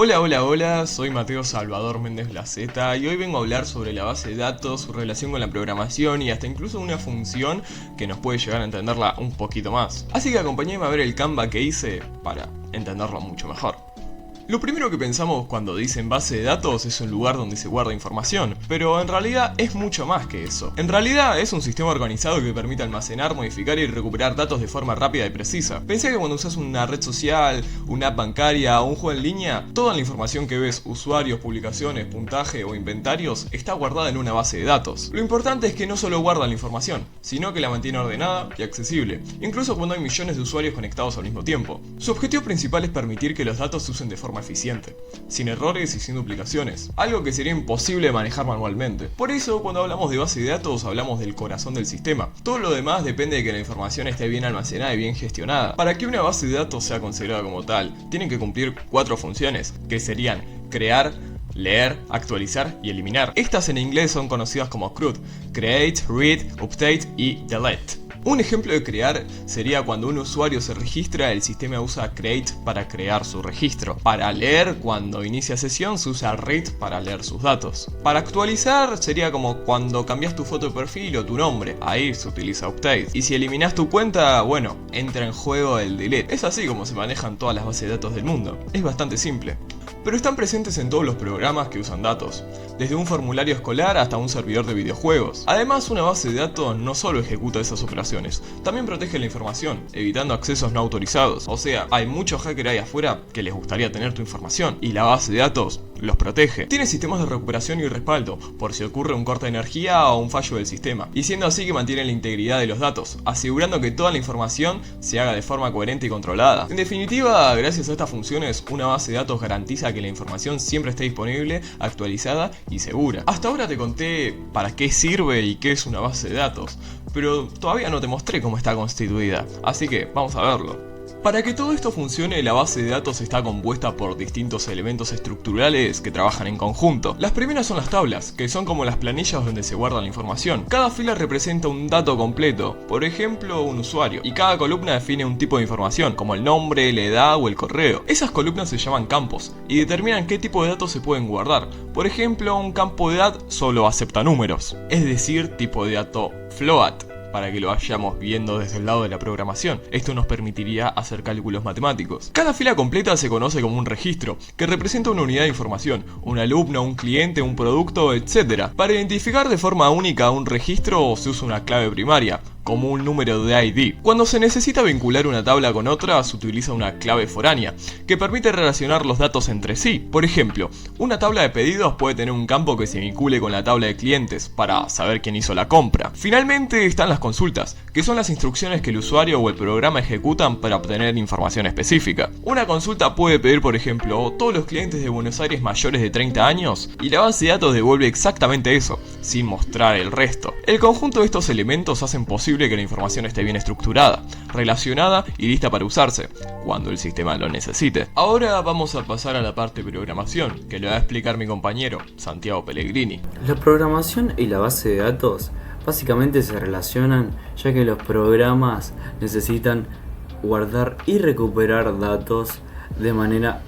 Hola, soy Mateo Salvador Méndez Blazeta y hoy vengo a hablar sobre la base de datos, su relación con la programación y hasta incluso una función que nos puede llegar a entenderla un poquito más. Así que acompáñenme a ver el Canva que hice para entenderlo mucho mejor. Lo primero que pensamos cuando dicen base de datos es un lugar donde se guarda información, pero en realidad es mucho más que eso. En realidad es un sistema organizado que permite almacenar, modificar y recuperar datos de forma rápida y precisa. Pensá que cuando usas una red social, una app bancaria o un juego en línea, toda la información que ves, usuarios, publicaciones, puntaje o inventarios, está guardada en una base de datos. Lo importante es que no solo guarda la información, sino que la mantiene ordenada y accesible, incluso cuando hay millones de usuarios conectados al mismo tiempo. Su objetivo principal es permitir que los datos se usen de forma eficiente, sin errores y sin duplicaciones, algo que sería imposible de manejar manualmente. Por eso, cuando hablamos de base de datos, hablamos del corazón del sistema. Todo lo demás depende de que la información esté bien almacenada y bien gestionada. Para que una base de datos sea considerada como tal, tienen que cumplir 4 funciones, que serían crear, leer, actualizar y eliminar. Estas en inglés son conocidas como CRUD: Create, Read, Update y Delete. Un ejemplo de crear sería cuando un usuario se registra, el sistema usa create para crear su registro. Para leer, cuando inicia sesión, se usa read para leer sus datos. Para actualizar sería como cuando cambias tu foto de perfil o tu nombre, ahí se utiliza update. Y si eliminas tu cuenta, bueno, entra en juego el delete. Es así como se manejan todas las bases de datos del mundo. Es bastante simple. Pero están presentes en todos los programas que usan datos, desde un formulario escolar hasta un servidor de videojuegos. Además, una base de datos no solo ejecuta esas operaciones, también protege la información, evitando accesos no autorizados. O sea, hay muchos hackers ahí afuera que les gustaría tener tu información, y la base de datos los protege. Tiene sistemas de recuperación y respaldo, por si ocurre un corte de energía o un fallo del sistema, y siendo así que mantiene la integridad de los datos, asegurando que toda la información se haga de forma coherente y controlada. En definitiva, gracias a estas funciones, una base de datos garantiza que la información siempre esté disponible, actualizada y segura. Hasta ahora te conté para qué sirve y qué es una base de datos, pero todavía no te mostré cómo está constituida, así que vamos a verlo. Para que todo esto funcione, la base de datos está compuesta por distintos elementos estructurales que trabajan en conjunto. Las primeras son las tablas, que son como las planillas donde se guarda la información. Cada fila representa un dato completo, por ejemplo, un usuario, y cada columna define un tipo de información, como el nombre, la edad o el correo. Esas columnas se llaman campos, y determinan qué tipo de datos se pueden guardar. Por ejemplo, un campo de edad solo acepta números, es decir, tipo de dato float, para que lo vayamos viendo desde el lado de la programación. Esto nos permitiría hacer cálculos matemáticos. Cada fila completa se conoce como un registro, que representa una unidad de información, un alumno, un cliente, un producto, etc. Para identificar de forma única un registro se usa una clave primaria, como un número de ID. Cuando se necesita vincular una tabla con otra, se utiliza una clave foránea, que permite relacionar los datos entre sí. Por ejemplo, una tabla de pedidos puede tener un campo que se vincule con la tabla de clientes, para saber quién hizo la compra. Finalmente están las consultas, que son las instrucciones que el usuario o el programa ejecutan para obtener información específica. Una consulta puede pedir, por ejemplo, todos los clientes de Buenos Aires mayores de 30 años, y la base de datos devuelve exactamente eso, sin mostrar el resto. El conjunto de estos elementos hacen posible que la información esté bien estructurada, relacionada y lista para usarse, cuando el sistema lo necesite. Ahora vamos a pasar a la parte de programación, que lo va a explicar mi compañero, Santiago Pellegrini. La programación y la base de datos básicamente se relacionan, ya que los programas necesitan guardar y recuperar datos de manera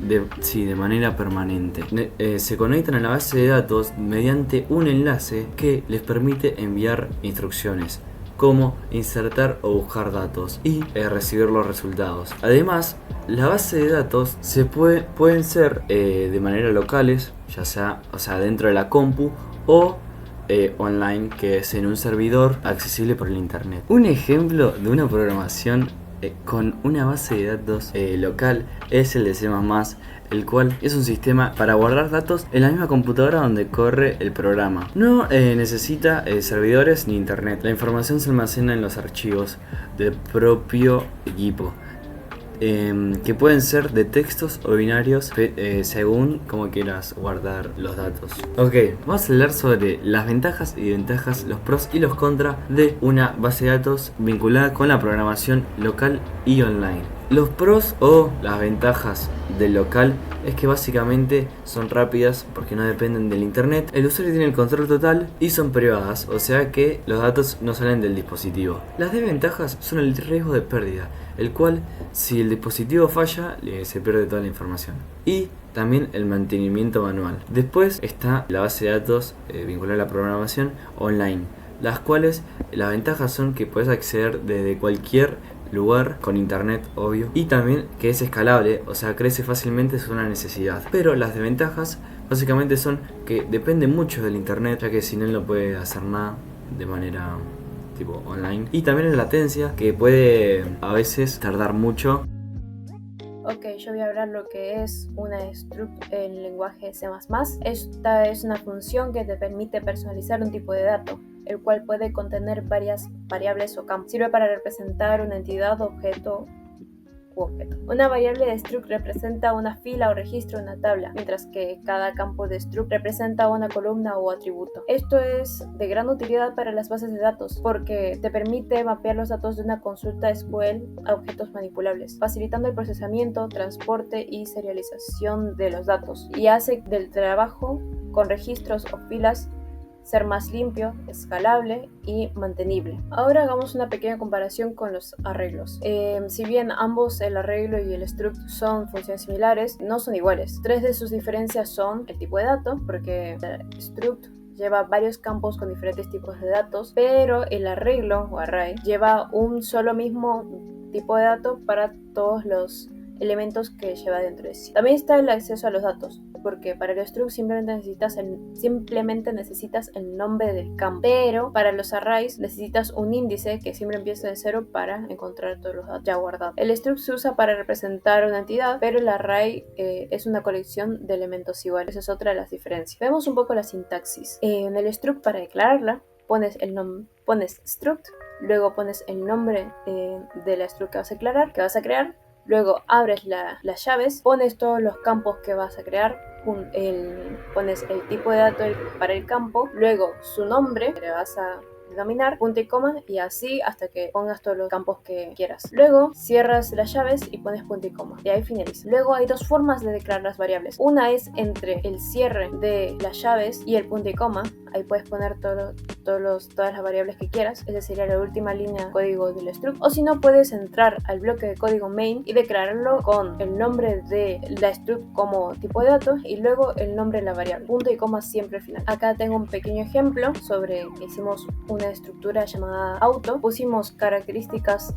permanente. Se conectan a la base de datos mediante un enlace que les permite enviar instrucciones, como insertar o buscar datos y recibir los resultados. Además, la base de datos pueden ser de manera locales, ya sea, dentro de la compu o online, que es en un servidor accesible por el internet. Un ejemplo de una programación con una base de datos local es el de C++, el cual es un sistema para guardar datos en la misma computadora donde corre el programa. No necesita servidores ni internet. La información se almacena en los archivos del propio equipo, que pueden ser de textos o binarios, según como quieras guardar los datos. Ok, vamos a hablar sobre las ventajas y desventajas, los pros y los contras de una base de datos vinculada con la programación local y online. Los pros o las ventajas del local es que básicamente son rápidas porque no dependen del internet, el usuario tiene el control total y son privadas, o sea que los datos no salen del dispositivo. Las desventajas son el riesgo de pérdida, el cual si el dispositivo falla se pierde toda la información. Y también el mantenimiento manual. Después está la base de datos vinculada a la programación online, las cuales las ventajas son que puedes acceder desde cualquier lugar con internet, obvio, y también que es escalable, o sea, crece fácilmente según la necesidad. Pero las desventajas básicamente son que depende mucho del internet, ya que sin él no puede hacer nada de manera tipo online, y también la latencia, que puede a veces tardar mucho. Ok, yo voy a hablar lo que es una struct en lenguaje C++. Esta es una función que te permite personalizar un tipo de dato, el cual puede contener varias variables o campos. Sirve para representar una entidad, objeto u objeto. Una variable de struct representa una fila o registro en una tabla, mientras que cada campo de struct representa una columna o atributo. Esto es de gran utilidad para las bases de datos, porque te permite mapear los datos de una consulta SQL a objetos manipulables, facilitando el procesamiento, transporte y serialización de los datos, y hace del trabajo con registros o filas ser más limpio, escalable y mantenible. Ahora hagamos una pequeña comparación con los arreglos. Si bien ambos, el arreglo y el struct, son funciones similares, no son iguales. Tres de sus diferencias son el tipo de dato, porque el struct lleva varios campos con diferentes tipos de datos, pero el arreglo o array lleva un solo mismo tipo de dato para todos los elementos que lleva dentro de sí. También está el acceso a los datos, porque para el struct simplemente necesitas el nombre del campo, pero para los arrays necesitas un índice que siempre empieza de 0 para encontrar todos los datos ya guardados. El struct se usa para representar una entidad, pero el array es una colección de elementos iguales. Esa es otra de las diferencias. Vemos un poco la sintaxis. En el struct, para declararla, pones struct, luego pones el nombre de la struct que vas a declarar, que vas a crear. Luego abres las llaves, pones todos los campos que vas a crear, pones el tipo de dato para el campo, luego su nombre que le vas a denominar, punto y coma, y así hasta que pongas todos los campos que quieras. Luego cierras las llaves y pones punto y coma, y ahí finaliza. Luego hay dos formas de declarar las variables. Una es entre el cierre de las llaves y el punto y coma. Ahí puedes poner todas las variables que quieras. Esa sería la última línea de código del struct. O si no, puedes entrar al bloque de código main y declararlo con el nombre de la struct como tipo de datos y luego el nombre de la variable. Punto y coma siempre al final. Acá tengo un pequeño ejemplo sobre que hicimos una estructura llamada auto. Pusimos características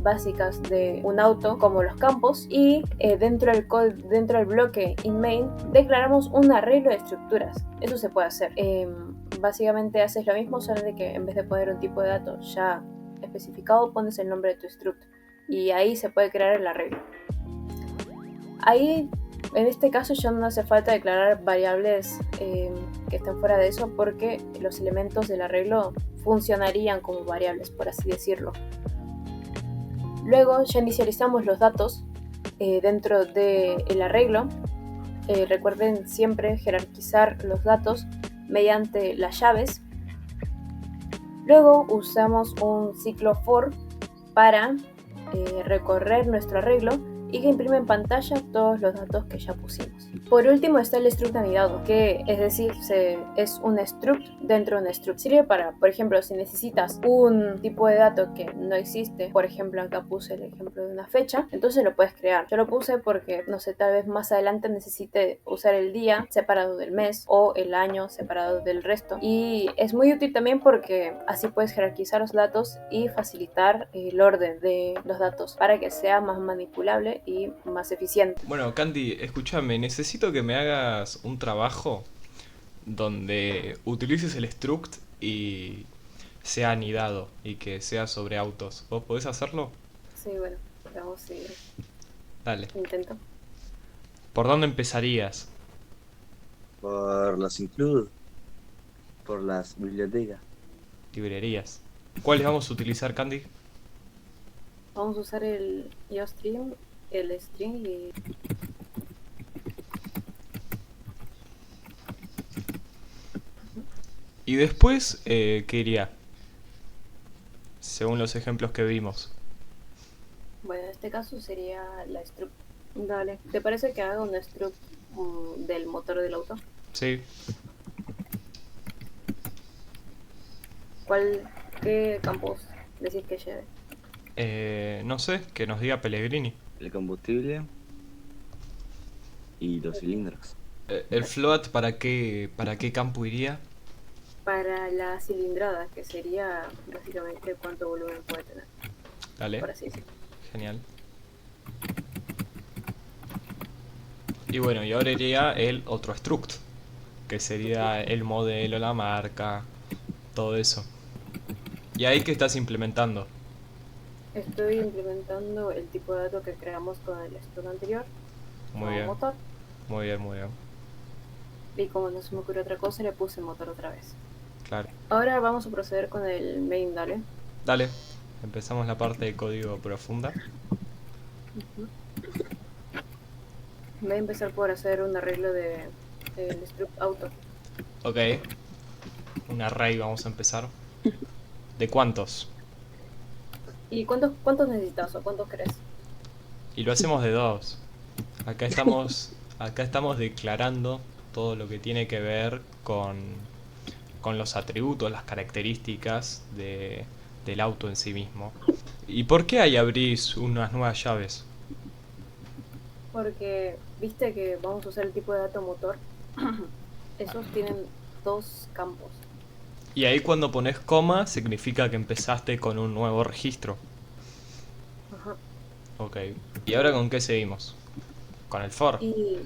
básicas de un auto como los campos y dentro del bloque in main declaramos un arreglo de estructuras. Eso se puede hacer. Básicamente haces lo mismo, solo de que en vez de poner un tipo de datos ya especificado, pones el nombre de tu struct y ahí se puede crear el arreglo. Ahí, en este caso, ya no hace falta declarar variables que estén fuera de eso, porque los elementos del arreglo funcionarían como variables, por así decirlo. Luego ya inicializamos los datos dentro del arreglo. Recuerden siempre jerarquizar los datos mediante las llaves. Luego usamos un ciclo for para recorrer nuestro arreglo y que imprime en pantalla todos los datos que ya pusimos. Por último está el struct anidado, que es decir, es un struct dentro de un struct. Sirve para, por ejemplo, si necesitas un tipo de dato que no existe, por ejemplo acá puse el ejemplo de una fecha, entonces lo puedes crear. Yo lo puse porque, no sé, tal vez más adelante necesite usar el día separado del mes o el año separado del resto. Y es muy útil también porque así puedes jerarquizar los datos y facilitar el orden de los datos para que sea más manipulable y más eficiente. Bueno, Candy, escúchame, necesito que me hagas un trabajo donde utilices el struct y sea anidado y que sea sobre autos. ¿Vos podés hacerlo? Sí, bueno, vamos a seguir. Dale. Intento. ¿Por dónde empezarías? Por los include, por las bibliotecas. Librerías. ¿Cuáles vamos a utilizar, Candy? Vamos a usar el IOStream, el string y... Y después, ¿qué iría? Según los ejemplos que vimos. Bueno, este caso sería la struct. Dale, ¿te parece que haga una struct del motor del auto? Sí. ¿Qué campos decís que lleve? No sé, que nos diga Pellegrini. El combustible y los cilindros. ¿El float para qué campo iría? Para la cilindrada, que sería básicamente cuánto volumen puede tener, Dale, por así decirlo. genial. Y bueno, y ahora iría el otro struct, que sería el modelo, la marca, todo eso. ¿Y ahí qué estás implementando? Estoy implementando el tipo de dato que creamos con el struct anterior, Muy como bien, motor, muy bien, muy bien. y como no se me ocurrió otra cosa, le puse motor otra vez. Claro. Ahora vamos a proceder con el main, dale. Dale, empezamos la parte de código profunda. Voy a empezar por hacer un arreglo del struct auto. Ok, un array vamos a empezar. ¿De cuántos? ¿Y cuántos necesitas o cuántos crees? Y lo hacemos de dos. Acá estamos declarando todo lo que tiene que ver con los atributos, las características del auto en sí mismo. ¿Y por qué ahí abrís unas nuevas llaves? Porque viste que vamos a usar el tipo de dato motor. Esos tienen dos campos. Y ahí cuando pones coma significa que empezaste con un nuevo registro. Ajá. Ok. ¿Y ahora con qué seguimos? Con el for. Y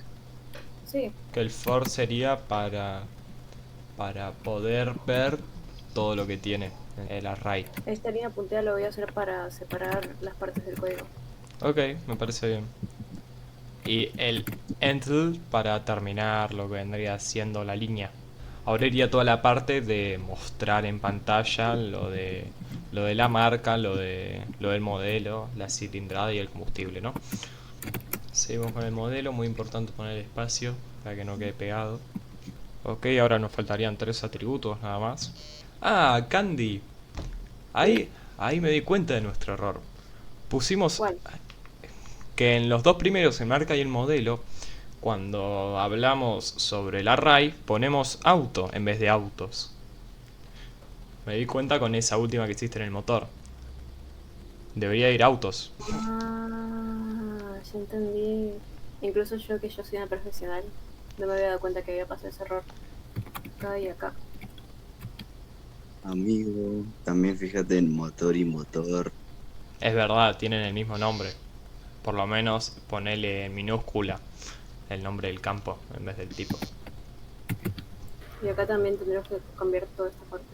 sí, Que el for sería para poder ver todo lo que tiene el array. esta línea punteada lo voy a hacer para separar las partes del código. Ok, me parece bien. Y el end para terminar lo que vendría siendo la línea. Ahora iría toda la parte de mostrar en pantalla lo de la marca, lo del modelo, la cilindrada y el combustible, ¿no? Seguimos con el modelo, muy importante poner espacio para que no quede pegado. Ok, ahora nos faltarían 3 atributos nada más. Ah, Candy. Ahí me di cuenta de nuestro error. Pusimos ¿Cuál? que en los dos primeros, en marca y el modelo, cuando hablamos sobre el array, ponemos auto en vez de autos. Me di cuenta con esa última que hiciste en el motor. Debería ir autos. Ah, ya entendí. Incluso yo, que yo soy una profesional, no me había dado cuenta que había pasado ese error. Acá y acá. Amigo, también fíjate en motor y motor. Es verdad, tienen el mismo nombre. Por lo menos ponele en minúscula el nombre del campo en vez del tipo. Y acá también tendremos que cambiar toda esta parte.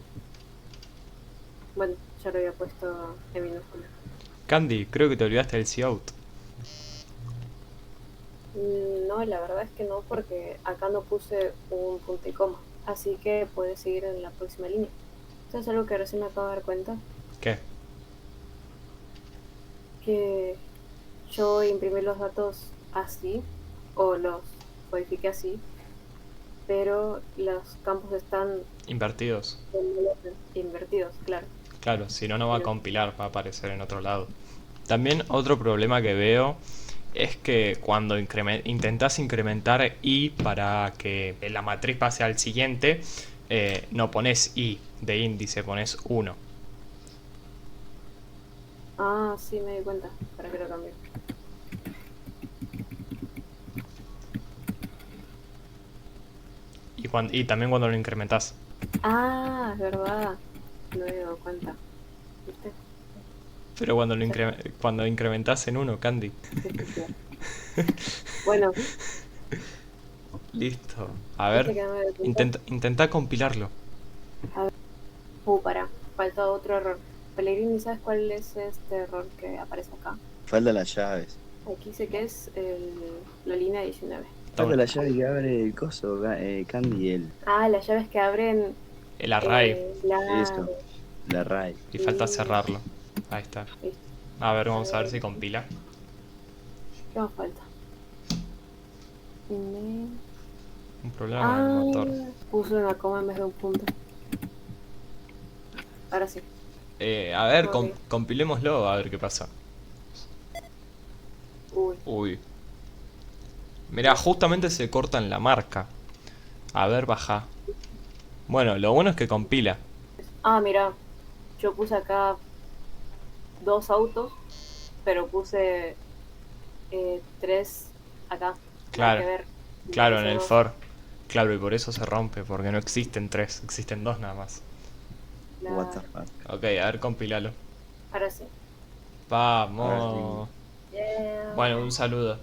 Bueno, ya lo había puesto en minúscula. Candy, creo que te olvidaste del cout. No, la verdad es que no, porque acá no puse un punto y coma. Así que puedes seguir en la próxima línea. Esto es algo que recién me acabo de dar cuenta. ¿Qué? Que yo imprimí los datos así, o los codifiqué así, pero los campos están Invertidos. invertidos, claro. Claro, si no, no va a compilar, va a aparecer en otro lado. También otro problema que veo es que cuando intentás incrementar i para que la matriz pase al siguiente, no pones i de índice, pones 1. Ah, sí, me di cuenta. ¿Para qué lo cambio? Y también cuando lo incrementás. Ah, es verdad. No me he dado cuenta. ¿Viste? Pero cuando incrementás en 1, Candy. Qué estúpida. Bueno, Listo. A viste ver, que no me doy cuenta. intenta compilarlo. A ver. Para. Falta otro error. Pellegrini, ¿sabes cuál es este error que aparece acá? Falta las llaves. Aquí dice que es la línea 19. Falta la llave que abre el coso, Candy, Ah, las llaves que abren El array. eso, la RAI. Y falta cerrarlo. Ahí está. Listo. A ver, vamos a ver si compila. ¿Qué más falta? Un problema con el motor. Puso una coma en vez de un punto. Ahora sí. A ver, Ok. compilémoslo a ver qué pasa. Uy. Mirá, justamente se corta en la marca. A ver, baja. Bueno, lo bueno es que compila. Ah, mira, yo puse acá 2 autos, pero puse 3 acá. Nada Claro, que ver. claro, en Dice el 2. for. Claro, y por eso se rompe, porque no existen tres, existen dos nada más. What the Claro. fuck. Ok, a ver, compilalo. Ahora sí. Ahora sí. Vamos. Yeah. Bueno, un saludo.